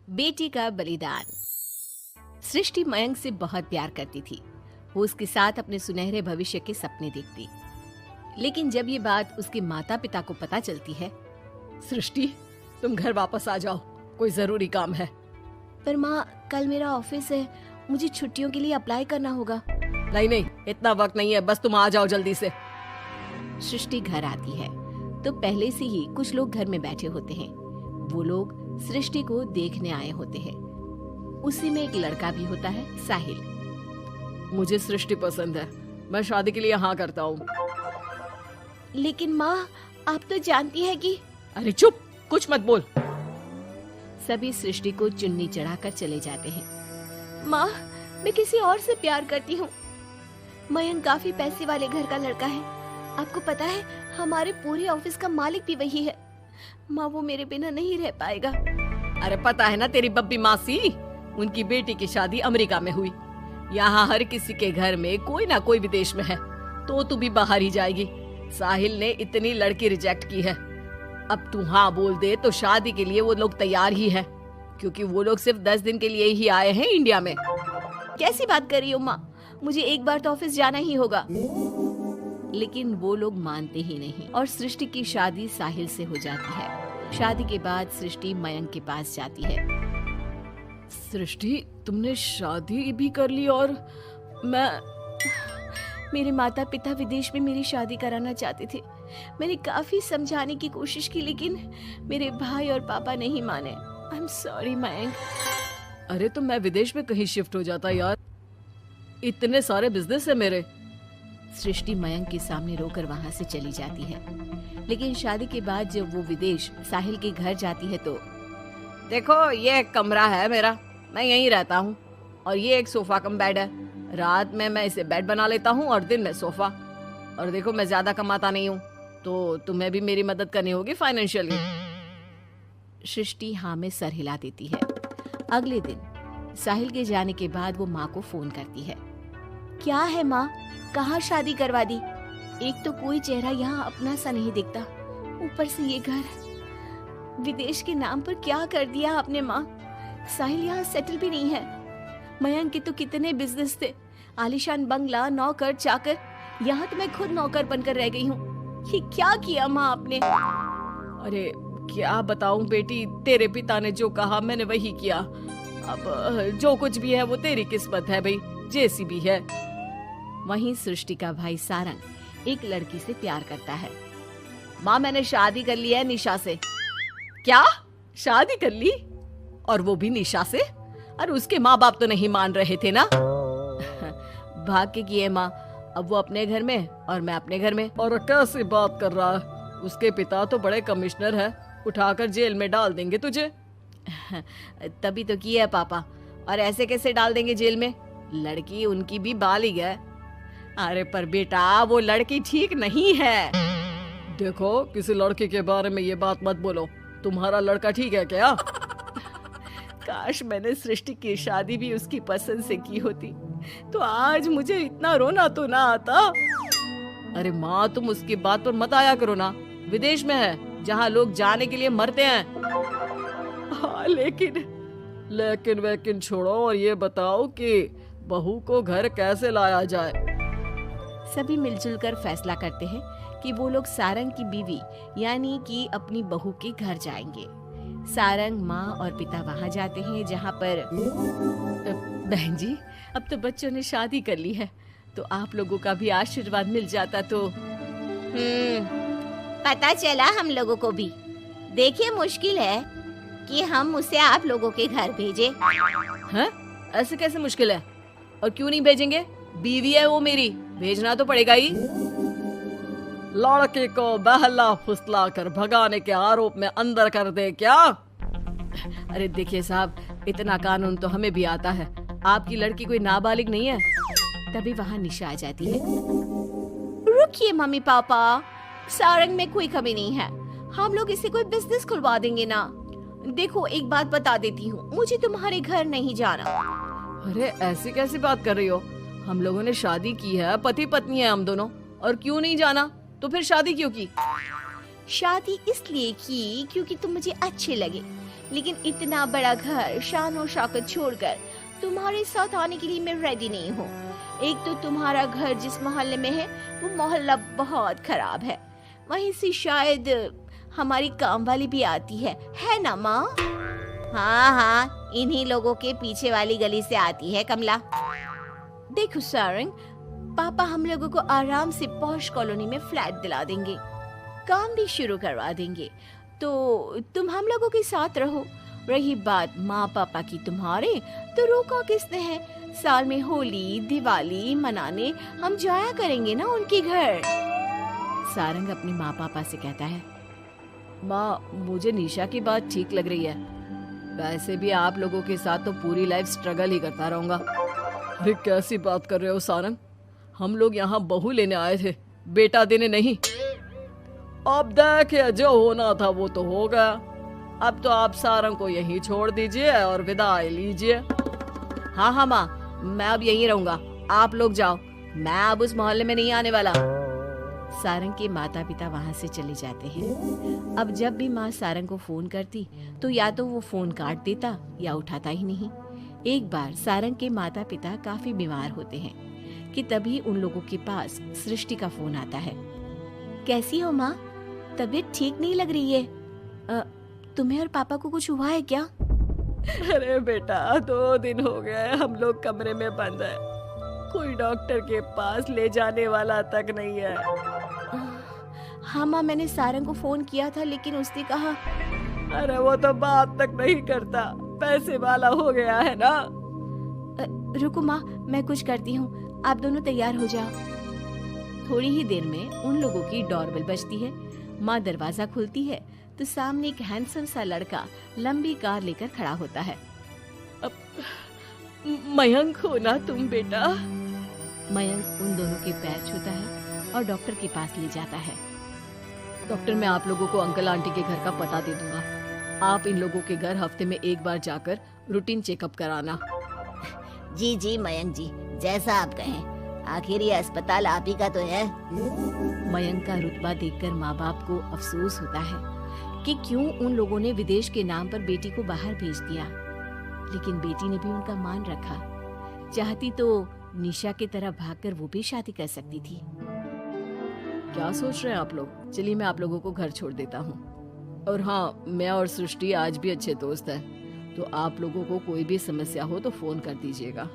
बेटी का बलिदान। सृष्टि मयंक से बहुत प्यार करती थी। वो उसके साथ अपने सुनहरे भविष्य के सपने देखती। लेकिन जब ये बात उसके माता पिता को पता चलती है, सृष्टि, तुम घर वापस आ जाओ, कोई जरूरी काम है। पर माँ, कल मेरा ऑफिस है, मुझे छुट्टियों के लिए अप्लाई करना होगा। नहीं, इतना वक्त नहीं है, बस तुम आ जाओ जल्दी से। सृष्टि घर आती है तो पहले से ही कुछ लोग घर में बैठे होते हैं। वो लोग सृष्टि को देखने आए होते हैं। उसी में एक लड़का भी होता है, साहिल। मुझे सृष्टि पसंद है, मैं शादी के लिए हाँ करता हूँ। लेकिन माँ, आप तो जानती है कि... अरे चुप, कुछ मत बोल। सभी सृष्टि को चुन्नी चढ़ाकर चले जाते हैं। माँ, मैं किसी और से प्यार करती हूँ। मयंक काफी पैसे वाले घर का लड़का है। आपको पता है, हमारे पूरे ऑफिस का मालिक भी वही है। माँ, वो मेरे बिना नहीं रह पाएगा। अरे पता है ना तेरी बब्बी मासी, उनकी बेटी की शादी अमेरिका में हुई। यहाँ हर किसी के घर में कोई ना कोई विदेश में है, तो तू भी बाहर ही जाएगी। साहिल ने इतनी लड़की रिजेक्ट की है। अब तू हाँ बोल दे तो शादी के लिए वो लोग तैयार ही है, क्योंकि वो लोग सिर्फ 10 दिन के लिए ही आए हैं इंडिया में। कैसी बात कर रही हो माँ? मुझे एक बार तो ऑफिस जाना ही होगा। लेकिन वो लोग मानते ही नहीं और सृष्टि की शादी साहिल से हो जाती है। शादी के बाद सृष्टि मयंक के पास जाती है। सृष्टि, तुमने शादी भी कर ली और मेरे माता पिता विदेश में मेरी शादी कराना चाहते थे। मैंने काफी समझाने की कोशिश की, लेकिन मेरे भाई और पापा नहीं माने। I am sorry Mayank. अरे तो मैं विदेश में कहीं शिफ्ट हो जाता यार, इतने सारे बिजनेस है मेरे। सृष्टि मयंक के सामने रोकर वहाँ से चली जाती है। लेकिन शादी के बाद जब वो विदेश साहिल के घर जाती है तो... देखो, ये एक कमरा है मेरा, मैं यहीं रहता हूँ, और ये एक सोफा कम बेड है। रात में मैं इसे बेड बना लेता हूँ और दिन में सोफा। और देखो, मैं ज्यादा कमाता नहीं हूँ, तो तुम्हें भी मेरी मदद करनी होगी फाइनेंशियली। सृष्टि हाँ में सर हिला देती है। अगले दिन साहिल के जाने के बाद वो माँ को फोन करती है। क्या है माँ, कहाँ शादी करवा दी? एक तो कोई चेहरा यहाँ अपना सा नहीं दिखता, ऊपर से ये घर। विदेश के नाम पर क्या कर दिया आपने माँ? साहिल यहाँ सेटल भी नहीं है। मयंक के तो कितने बिजनेस थे, आलीशान बंगला, नौकर चाकर। यहाँ तो मैं खुद नौकर बनकर रह गई हूँ। ये क्या किया माँ आपने? अरे क्या बताऊं बेटी, तेरे पिता ने जो कहा मैंने वही किया। अब जो कुछ भी है वो तेरी किस्मत है भाई, जैसी भी है। वहीं सृष्टि का भाई सारंग एक लड़की से प्यार करता है। माँ, मैंने शादी कर ली है निशा से। क्या? शादी कर ली? और वो भी निशा से? अरे उसके माँ बाप तो नहीं मान रहे थे ना। भाग्य की है माँ, अब वो अपने घर में और मैं अपने घर में। और कैसी बात कर रहा है? उसके पिता तो बड़े कमिश्नर है, उठाकर जेल में डाल देंगे तुझे। तभी तो किया है पापा। और ऐसे कैसे डाल देंगे जेल में? लड़की उनकी भी बालिग है। अरे पर बेटा, वो लड़की ठीक नहीं है। देखो, किसी लड़की के बारे में ये बात मत बोलो। तुम्हारा लड़का ठीक है क्या? काश मैंने सृष्टि की शादी भी उसकी पसंद से की होती, तो आज मुझे इतना रोना तो ना आता। अरे माँ, तुम उसकी बात पर मत आया करो ना। विदेश में है, जहाँ लोग जाने के लिए मरते हैं। हाँ, लेकिन छोड़ो और ये बताओ कि बहू को घर कैसे लाया जाए। सभी मिलजुल कर फैसला करते हैं कि वो लोग सारंग की बीवी यानी कि अपनी बहू के घर जाएंगे। सारंग, माँ और पिता वहाँ जाते हैं, जहाँ पर... बहन जी, अब तो बच्चों ने शादी कर ली है, तो आप लोगों का भी आशीर्वाद मिल जाता तो... पता चला हम लोगों को भी। देखिए, मुश्किल है कि हम उसे आप लोगों के घर भेजें। हैं? ऐसे कैसे मुश्किल है? और क्यों नहीं भेजेंगे? बीवी है वो मेरी, भेजना तो पड़ेगा ही। लड़के को बहला फुसला कर भगाने के आरोप में अंदर कर दे क्या? अरे देखिए साहब, इतना कानून तो हमें भी आता है। आपकी लड़की कोई नाबालिग नहीं है। तभी वहाँ निशा आ जाती है। रुकिए मम्मी पापा, सारंग में कोई कमी नहीं है। हम लोग इसे कोई बिजनेस खुलवा देंगे ना। देखो, एक बात बता देती हूँ, मुझे तुम्हारे घर नहीं जाना। अरे ऐसी कैसी बात कर रही हो? हम लोगों ने शादी की है, पति पत्नी है हम दोनों, और क्यों नहीं जाना? तो फिर शादी क्यों की? शादी इसलिए की क्योंकि तुम मुझे अच्छे लगे, लेकिन इतना बड़ा घर शान और शौकत छोड़कर तुम्हारे साथ आने के लिए मैं रेडी नहीं हूँ। एक तो तुम्हारा घर जिस मोहल्ले में है वो मोहल्ला बहुत खराब है, वहीं से शायद हमारी काम वाली भी आती है ना माँ? हाँ हाँ, इन्हीं लोगों के पीछे वाली गली से आती है कमला। देखो सारंग, पापा हम लोगों को आराम से पॉश कॉलोनी में फ्लैट दिला देंगे, काम भी शुरू करवा देंगे, तो तुम हम लोगों के साथ रहो। रही बात माँ पापा की तुम्हारे, तो रोका किसने है? साल में होली दिवाली मनाने हम जाया करेंगे ना उनके घर। सारंग अपनी माँ पापा से कहता है, माँ मुझे निशा की बात ठीक लग रही है, वैसे भी आप लोगों के साथ तो पूरी लाइफ स्ट्रगल ही करता रहूंगा। अरे कैसी बात कर रहे हो सारंग, हम लोग यहाँ बहू लेने आए थे, बेटा देने नहीं। अब देखिए जो होना था वो तो हो गया, अब तो आप सारंग को यहीं छोड़ दीजिए और विदाई लीजिए। हाँ हाँ माँ, मैं अब यहीं रहूंगा, आप लोग जाओ, मैं अब उस मोहल्ले में नहीं आने वाला। सारंग के माता पिता वहां से चले जाते हैं। अब जब भी माँ सारंग को फोन करती तो या तो वो फोन काट देता या उठाता ही नहीं। एक बार सारंग के माता पिता काफी बीमार होते हैं कि तभी उन लोगों के पास सृष्टि का फोन आता है। कैसी हो माँ? तबीयत ठीक नहीं लग रही है, तुम्हें और पापा को कुछ हुआ है क्या? अरे बेटा 2 दिन हो गए हम लोग कमरे में बंद है, कोई डॉक्टर के पास ले जाने वाला तक नहीं है। हाँ माँ, मैंने सारंग को फोन किया था लेकिन उसने कहा। अरे वो तो बात तक नहीं करता, पैसे वाला हो गया है ना। रुको माँ, मैं कुछ करती हूँ, आप दोनों तैयार हो जाओ। थोड़ी ही देर में उन लोगों की डोरबेल बजती है। माँ दरवाजा खुलती है तो सामने एक हैंडसम सा लड़का लंबी कार लेकर खड़ा होता है। मयंक हो ना तुम बेटा? मयंक उन दोनों के पैर छूता है और डॉक्टर के पास ले जाता है। डॉक्टर, मैं आप लोगों को अंकल आंटी के घर का पता दे दूंगा, आप इन लोगों के घर हफ्ते में एक बार जाकर रूटीन चेकअप कराना। जी जी मयंक जी, जैसा आप कहें, आखिर ये अस्पताल आप ही का तो है। मयंक का रुतबा देखकर माँ बाप को अफसोस होता है कि क्यों उन लोगों ने विदेश के नाम पर बेटी को बाहर भेज दिया, लेकिन बेटी ने भी उनका मान रखा। चाहती तो निशा की तरह भागकर वो भी शादी कर सकती थी। क्या सोच रहे हैं आप लोग? चलिए मैं आप लोगों को घर छोड़ देता हूँ। और हाँ, मैं और सृष्टि आज भी अच्छे दोस्त हैं, तो आप लोगों को कोई भी समस्या हो तो फोन कर दीजिएगा।